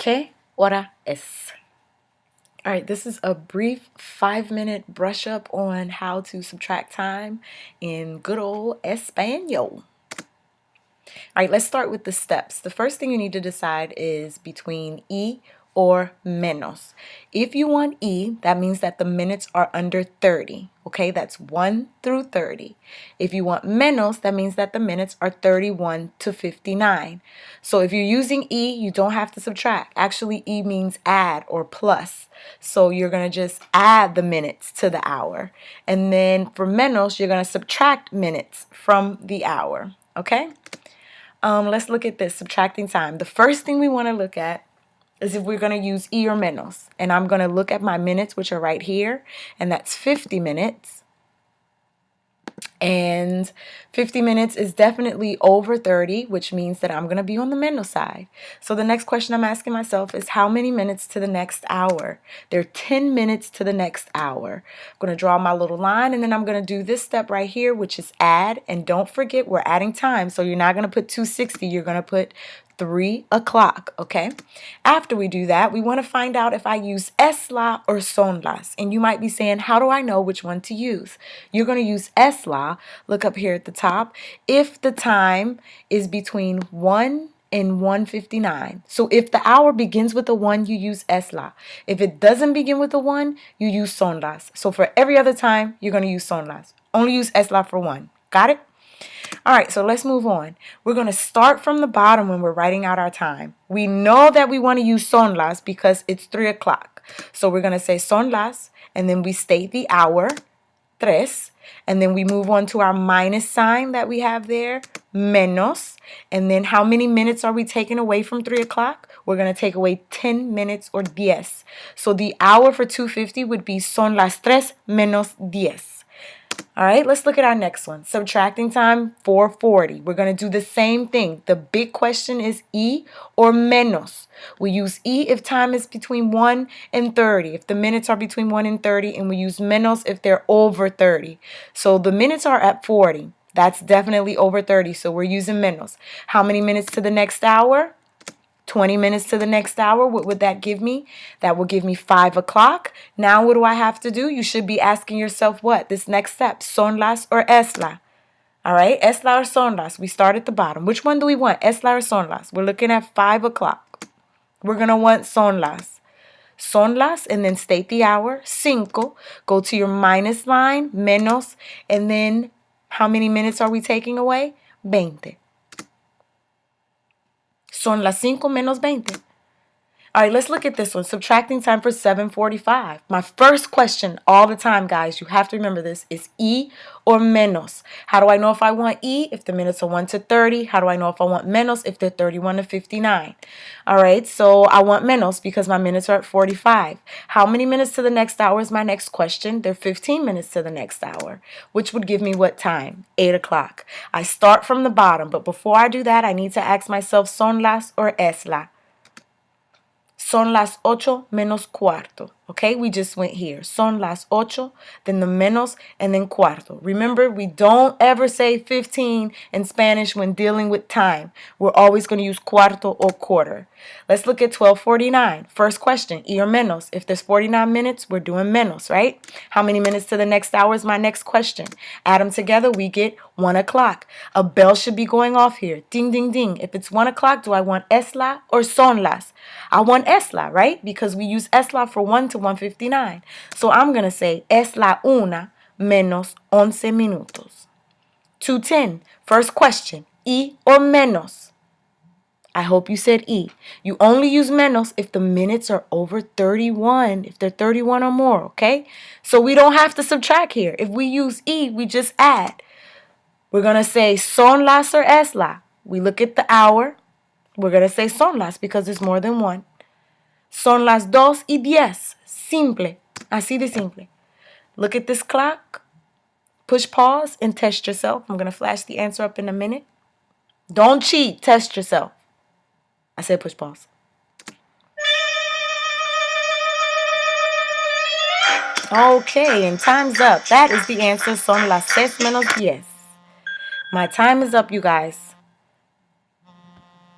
¿Qué hora es? All right, this is a brief 5-minute brush up on how to subtract time in good old Espanol. All right, let's start with the steps. The first thing you need to decide is between y or menos. If you want y, that means that the minutes are under 30. Okay, that's 1 through 30. If you want menos, that means that the minutes are 31 to 59. So if you're using e, you don't have to subtract. Actually, e means add or plus. So you're going to just add the minutes to the hour. And then for menos, you're going to subtract minutes from the hour. Okay? Let's look at this, subtracting time. The first thing we want to look at is if we're going to use y or menos. And I'm going to look at my minutes, which are right here. And that's 50 minutes. And 50 minutes is definitely over 30, which means that I'm going to be on the menos side. So the next question I'm asking myself is how many minutes to the next hour? There are 10 minutes to the next hour. I'm going to draw my little line, and then I'm going to do this step right here, which is add. And don't forget, we're adding time. So you're not going to put 260. You're going to put 3 o'clock, okay? After we do that, we want to find out if I use es la or son las. And you might be saying, how do I know which one to use? You're going to use es la, look up here at the top, if the time is between 1 and 1:59. So if the hour begins with a 1, you use es la. If it doesn't begin with a 1, you use son las. So for every other time, you're going to use son las. Only use es la for 1. Got it? All right, so let's move on. We're going to start from the bottom when we're writing out our time. We know that we want to use son las because it's 3 o'clock. So we're going to say son las, and then we state the hour, tres, and then we move on to our minus sign that we have there, menos, and then how many minutes are we taking away from 3 o'clock? We're going to take away 10 minutes or 10. So the hour for 250 would be son las tres menos 10. All right, let's look at our next one. Subtracting time, 440. We're going to do the same thing. The big question is y or menos. We use y if time is between 1 and 30, if the minutes are between 1 and 30, and we use menos if they're over 30. So the minutes are at 40. That's definitely over 30, so we're using menos. How many minutes to the next hour? 20 minutes to the next hour. What would that give me? That will give me 5 o'clock. Now what do I have to do? You should be asking yourself what? This next step, son las or es la? All right, es la or son las? We start at the bottom. Which one do we want, es la or son las? We're looking at 5 o'clock. We're going to want son las. Son las, and then state the hour, cinco. Go to your minus line, menos, and then how many minutes are we taking away? 20. Son las 5 menos 20. All right, let's look at this one. Subtracting time for 7:45. My first question all the time, guys, you have to remember this, is y or menos. How do I know if I want y? If the minutes are 1 to 30. How do I know if I want menos? If they're 31 to 59. All right, so I want menos because my minutes are at 45. How many minutes to the next hour is my next question? They're 15 minutes to the next hour, which would give me what time? 8 o'clock. I start from the bottom, but before I do that, I need to ask myself son las or es la. Son las 8 menos cuarto. Okay, we just went here. Son las 8, then the menos, and then cuarto. Remember, we don't ever say 15 in Spanish when dealing with time. We're always going to use cuarto or quarter. Let's look at 12:49. First question, y or menos. If there's 49 minutes, we're doing menos, right? How many minutes to the next hour is my next question? Add them together, we get 1 o'clock. A bell should be going off here. Ding, ding, ding. If it's 1 o'clock, do I want es la or son las? I want es la, right? Because we use es la for 1 to 1:59. So I'm going to say es la 1 menos 11 minutos. 2:10. First question, y or menos? I hope you said y. You only use menos if the minutes are over 31, if they're 31 or more, okay? So we don't have to subtract here. If we use y, we just add. We're going to say son las or es la. We look at the hour. We're going to say son las because there's more than one. Son las 2:10. Simple. Así de simple. Look at this clock. Push pause and test yourself. I'm going to flash the answer up in a minute. Don't cheat. Test yourself. I said push pause. Okay, and time's up. That is the answer. Son las 6 menos 10. My time is up, you guys.